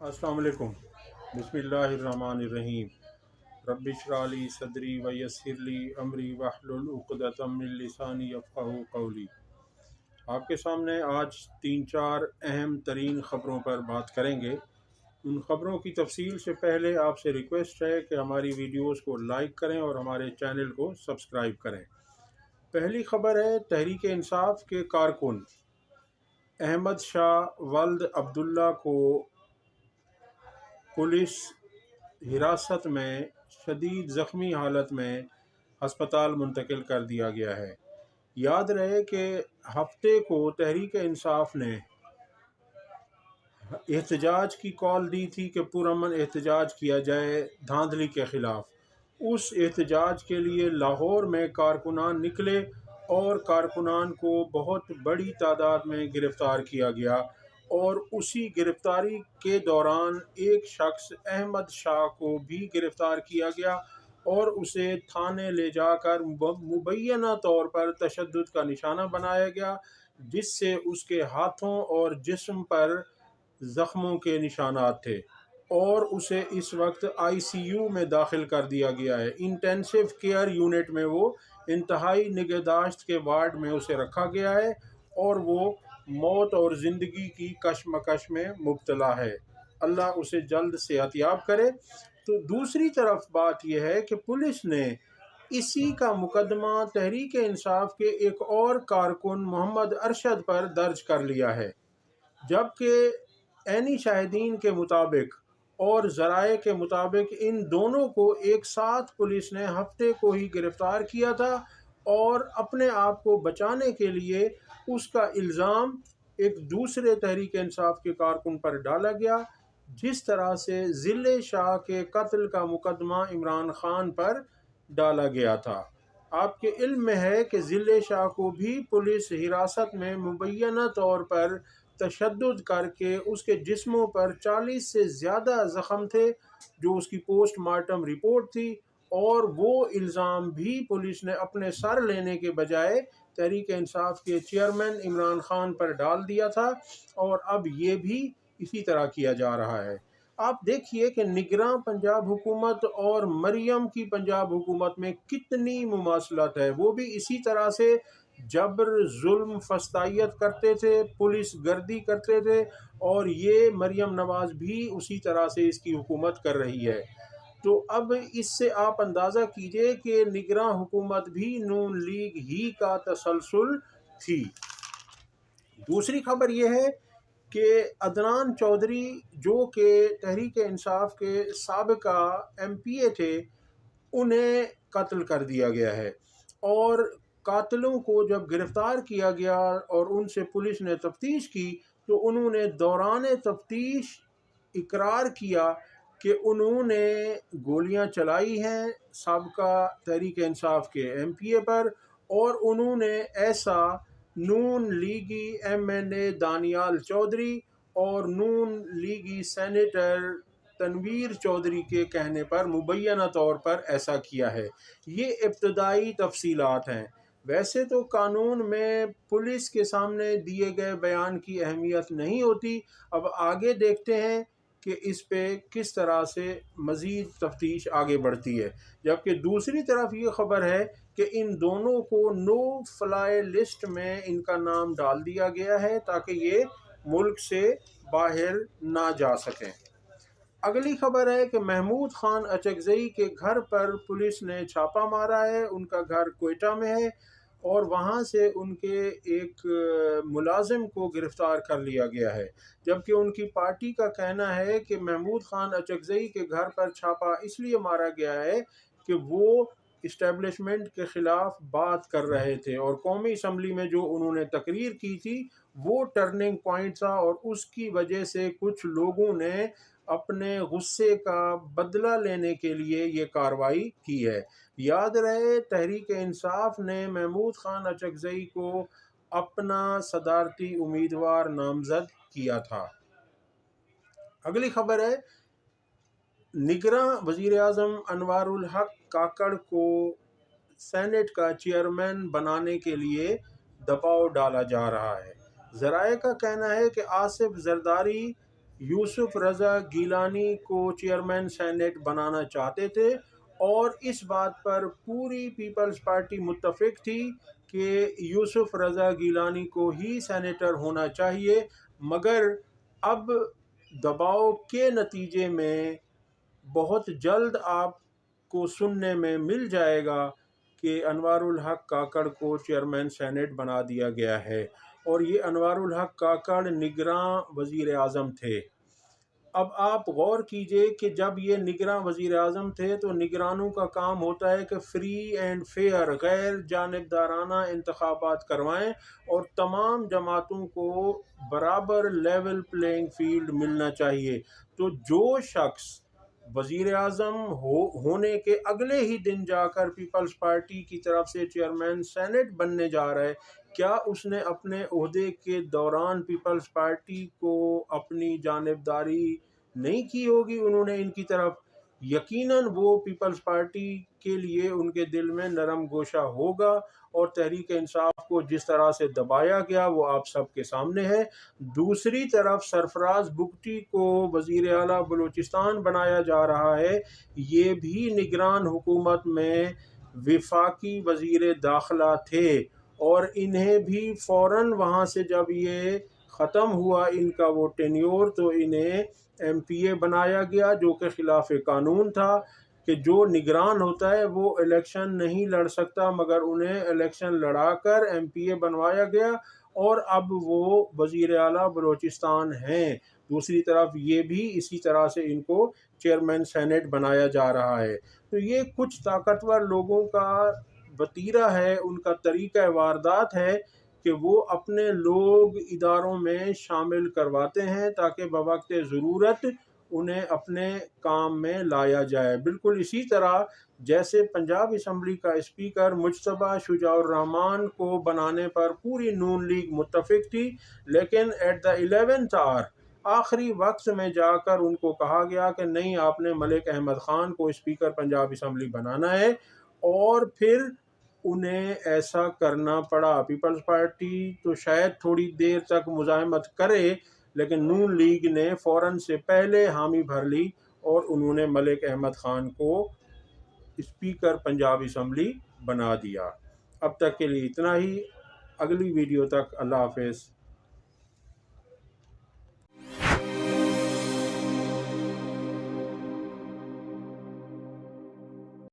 अस्सलाम वालेकुम। बिस्मिल्लाहिर्रहमानिर्रहीम। रब्बि इश्रह ली सदरी व यस्सिर ली अमरी वहलुल उक़दतम मिन लिसानी यफ़क़हू क़ौली। आपके सामने आज 3-4 अहम तरीन ख़बरों पर बात करेंगे। उन ख़बरों की तफसील से पहले आपसे रिक्वेस्ट है कि हमारी वीडियोज़ को लाइक करें और हमारे चैनल को सब्सक्राइब करें। पहली ख़बर है, तहरीक इंसाफ के कारकुन अहमद शाह वल्द अब्दुल्ला को पुलिस हिरासत में शदीद ज़ख्मी हालत में हस्पताल मुंतकिल कर दिया गया है। याद रहे कि हफ्ते को तहरीक इंसाफ ने एहतजाज की कॉल दी थी कि पुरअमन एहतजाज किया जाए धांधली के ख़िलाफ़। उस एहतजाज के लिए लाहौर में कारकुनान निकले और कारकुनान को बहुत बड़ी तादाद में गिरफ़्तार किया गया और उसी गिरफ़्तारी के दौरान एक शख्स अहमद शाह को भी गिरफ़्तार किया गया और उसे थाने ले जाकर मुबैना तौर पर तशद्दुद का निशाना बनाया गया, जिससे उसके हाथों और जिस्म पर ज़ख्मों के निशानात थे और उसे इस वक्त ICU में दाखिल कर दिया गया है। इंटेंसिव केयर यूनिट में वो इंतहाई निगहदाश्त के वार्ड में उसे रखा गया है और वो मौत और ज़िंदगी की कशमकश में मुब्तला है। अल्लाह उसे जल्द सेहतयाब करे। तो दूसरी तरफ बात यह है कि पुलिस ने इसी का मुकदमा तहरीक इंसाफ के एक और कारकुन मोहम्मद अरशद पर दर्ज कर लिया है, जबकि ऐनी शाहिदीन के मुताबिक और ज़राए के मुताबिक इन दोनों को एक साथ पुलिस ने हफ्ते को ही गिरफ़्तार किया था और अपने आप को बचाने के लिए उसका इल्ज़ाम एक दूसरे तहरीक इंसाफ के कारकुन पर डाला गया। जिस तरह से ज़िले शाह के कत्ल का मुकदमा इमरान खान पर डाला गया था। आपके इल्म में है कि ज़िले शाह को भी पुलिस हिरासत में मुबैना तौर पर तशद्दुद करके उसके जिस्मों पर 40 से ज़्यादा ज़ख्म थे, जो उसकी पोस्टमार्टम रिपोर्ट थी, और वो इल्ज़ाम भी पुलिस ने अपने सर लेने के बजाय तहरीक इंसाफ के चेयरमैन इमरान खान पर डाल दिया था और अब ये भी इसी तरह किया जा रहा है। आप देखिए कि निगरां पंजाब हुकूमत और मरियम की पंजाब हुकूमत में कितनी मुमासलत है। वो भी इसी तरह से जबर जुल्म फस्तायत करते थे, पुलिस गर्दी करते थे, और ये मरियम नवाज़ भी उसी तरह से इसकी हुकूमत कर रही है। तो अब इससे आप अंदाज़ा कीजिए कि निगरां हुकूमत भी नून लीग ही का तसलसल थी। दूसरी खबर यह है कि अदनान चौधरी, जो कि तहरीक इंसाफ के साबिका MPA थे, उन्हें कत्ल कर दिया गया है। और कातिलों को जब गिरफ़्तार किया गया और उनसे पुलिस ने तफ्तीश की, तो उन्होंने दौरान तफ्तीश इकरार किया कि उन्होंने गोलियां चलाई हैं साबिका तहरीक इंसाफ के MPA पर, और उन्होंने ऐसा नून लीगी MNA दानियाल चौधरी और नून लीगी सेनेटर तनवीर चौधरी के कहने पर मुबैना तौर पर ऐसा किया है। ये इब्तदाई तफसीलात हैं। वैसे तो कानून में पुलिस के सामने दिए गए बयान की अहमियत नहीं होती। अब आगे देखते हैं कि इस पे किस तरह से मज़ीद तफ्तीश आगे बढ़ती है। जबकि दूसरी तरफ ये ख़बर है कि इन दोनों को नो फ्लाई लिस्ट में इनका नाम डाल दिया गया है ताकि ये मुल्क से बाहर ना जा सकें। अगली खबर है कि महमूद खान अचकज़ई के घर पर पुलिस ने छापा मारा है। उनका घर कोयटा में है और वहाँ से उनके एक मुलाजिम को गिरफ़्तार कर लिया गया है, जबकि उनकी पार्टी का कहना है कि महमूद खान अचकज़ई के घर पर छापा इसलिए मारा गया है कि वो इस्टेब्लिशमेंट के ख़िलाफ़ बात कर रहे थे और कौमी असम्बली में जो उन्होंने तकरीर की थी वो टर्निंग पॉइंट था, और उसकी वजह से कुछ लोगों ने अपने गुस्से का बदला लेने के लिए ये कार्रवाई की है। याद रहे, तहरीक इंसाफ ने महमूद खान अचकज़ई को अपना सदारती उम्मीदवार नामज़द किया था। अगली खबर है, निगरां वज़ीर आज़म अनवारुल हक काकड़ को सेनेट का चेयरमैन बनाने के लिए दबाव डाला जा रहा है। ज़राए का कहना है कि आसिफ जरदारी یوسف رضا گیلانی کو چیئرمین سینیٹ بنانا چاہتے تھے، اور اس بات پر پوری پیپلز پارٹی متفق تھی کہ یوسف رضا گیلانی کو ہی سینیٹر ہونا چاہیے، مگر اب دباؤ کے نتیجے میں بہت جلد آپ کو سننے میں مل جائے گا کہ انوار الحق کاکڑ کو چیئرمین سینیٹ بنا دیا گیا ہے، اور یہ انوار الحق کاکڑ نگراں وزیر اعظم تھے۔ اب آپ غور کیجئے کہ جب یہ نگراں وزیر اعظم تھے تو نگرانوں کا کام ہوتا ہے کہ فری اینڈ فیئر، غیر جانبدارانہ انتخابات کروائیں اور تمام جماعتوں کو برابر لیول پلینگ فیلڈ ملنا چاہیے۔ تو جو شخص وزیر اعظم ہونے کے اگلے ہی دن جا کر پیپلز پارٹی کی طرف سے چیئرمین سینیٹ بننے جا رہا ہے، کیا اس نے اپنے عہدے کے دوران پیپلز پارٹی کو اپنی جانبداری نہیں کی ہوگی؟ انہوں نے ان کی طرف یقیناً وہ پیپلز پارٹی کے لیے ان کے دل میں نرم گوشہ ہوگا، اور تحریک انصاف کو جس طرح سے دبایا گیا وہ آپ سب کے سامنے ہے۔ دوسری طرف سرفراز بگٹی کو وزیر اعلیٰ بلوچستان بنایا جا رہا ہے، یہ بھی نگران حکومت میں وفاقی وزیر داخلہ تھے، اور انہیں بھی فوراً وہاں سے جب یہ ختم ہوا ان کا وہ ٹینیور، تو انہیں ایم پی اے بنایا گیا، جو کہ خلاف قانون تھا کہ جو نگران ہوتا ہے وہ الیکشن نہیں لڑ سکتا، مگر انہیں الیکشن لڑا کر ایم پی اے بنوایا گیا، اور اب وہ وزیر اعلیٰ بلوچستان ہیں۔ دوسری طرف یہ بھی اسی طرح سے ان کو چیئرمین سینیٹ بنایا جا رہا ہے۔ تو یہ کچھ طاقتور لوگوں کا وتیرہ ہے، ان کا طریقہ واردات ہے کہ وہ اپنے لوگ اداروں میں شامل کرواتے ہیں تاکہ بوقت ضرورت انہیں اپنے کام میں لایا جائے۔ بالکل اسی طرح جیسے پنجاب اسمبلی کا اسپیکر مجتبیٰ شجاع الرحمان کو بنانے پر پوری نون لیگ متفق تھی، لیکن ایٹ دا 11th آور، آخری وقت میں جا کر ان کو کہا گیا کہ نہیں، آپ نے ملک احمد خان کو اسپیکر پنجاب اسمبلی بنانا ہے، اور پھر انہیں ایسا کرنا پڑا۔ پیپلز پارٹی تو شاید تھوڑی دیر تک مزاحمت کرے، لیکن نون لیگ نے فوراً سے پہلے حامی بھر لی اور انہوں نے ملک احمد خان کو اسپیکر پنجاب اسمبلی بنا دیا۔ اب تک کے لیے اتنا ہی، اگلی ویڈیو تک اللہ حافظ۔